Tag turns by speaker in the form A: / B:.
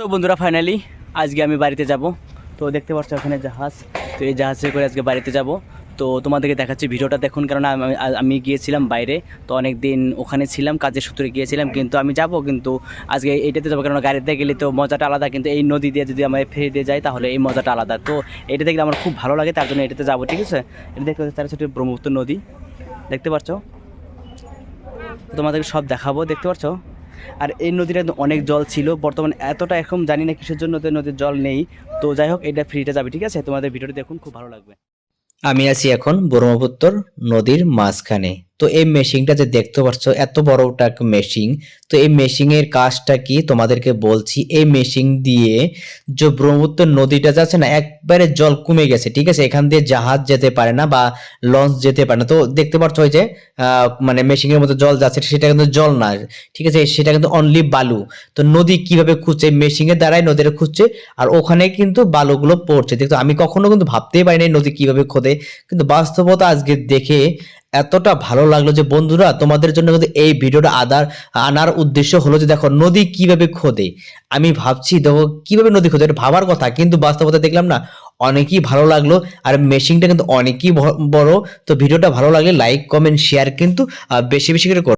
A: So বন্ধুরা finally আজকে আমি বাড়িতে যাব। তো দেখতে পাচ্ছ ওখানে জাহাজ, তো এই জাহাজে করে আজকে বাড়িতে যাব। তো তোমাদেরকে দেখাচ্ছি, ভিডিওটা দেখুন, কারণ আমি গিয়েছিলাম বাইরে, তো অনেক দিন ওখানে ছিলাম, কাজের সূত্রে গিয়েছিলাম, কিন্তু আমি যাব, কিন্তু আজকে এইটাতে যাবো, কারণ গাড়িতে গেলে তো মজাটা আলাদা, কিন্তু এই নদী দিয়ে যদি আমরা ফেরি দিয়ে যাই তাহলে এই মজাটা আলাদা। তো এটা দেখলে আমার খুব ভালো লাগে, তার জন্য এটাতে যাবো, ঠিক আছে। এটা দেখতে পাচ্ছ, তার সাথে ব্রহ্মপুত্র নদী দেখতে পাচ্ছ, তোমাদেরকে সব দেখাবো, দেখতে পাচ্ছ। আর এই নদীটা অনেক জল ছিল, বর্তমানে এতটা এখন জানি না কিসের জন্য তো নদীর জল নেই। তো যাই হোক, এটা ফ্রিতে যাবে, ঠিক আছে। তোমাদের ভিডিওটি দেখুন, খুব ভালো লাগবে।
B: আমি আছি এখন ব্রহ্মপুত্র নদীর মাঝখানে। তো এই মেশিনটা যে দেখতে পাচ্ছ, এত বড় একটা মেশিন। তো এই মেশিনের কাজটা কি তোমাদেরকে বলছি। এই মেশিন দিয়ে যে ব্রহ্মপুত্র নদীটা যাচ্ছে না, একবারে জল কমে গেছে, ঠিক আছে। এখান দিয়ে জাহাজ যেতে পারে না বা লঞ্চ যেতে পারে না। তো দেখতে পাচ্ছ ওই যে মানে মেশিনের মধ্যে জল যাচ্ছে, সেটা কিন্তু জল না, ঠিক আছে, সেটা কিন্তু অনলি বালু। তো নদী কিভাবে খুঁজছে, মেশিনের দ্বারাই নদীটা খুঁজছে, আর ওখানে কিন্তু বালুগুলো পড়ছে। দেখতো আমি কখনো কিন্তু ভাবতেই পারিনি নদী কিভাবে খোদে, কিন্তু বাস্তবতা আজকে দেখে এতটা ভালো লাগলো যে বন্ধুরা, তোমাদের জন্য কিন্তু এই ভিডিওটা আনার উদ্দেশ্য হলো যে দেখো নদী কিভাবে খোদে। আমি ভাবছি দেখো কিভাবে নদী খোদে, এটা ভাবার কথা, কিন্তু বাস্তবতা দেখলাম না, অনেকই ভালো লাগলো। আর মেশিনটা কিন্তু অনেকই বড়। তো ভিডিওটা ভালো লাগলে লাইক কমেন্ট শেয়ার কিন্তু বেশি বেশি করে করো।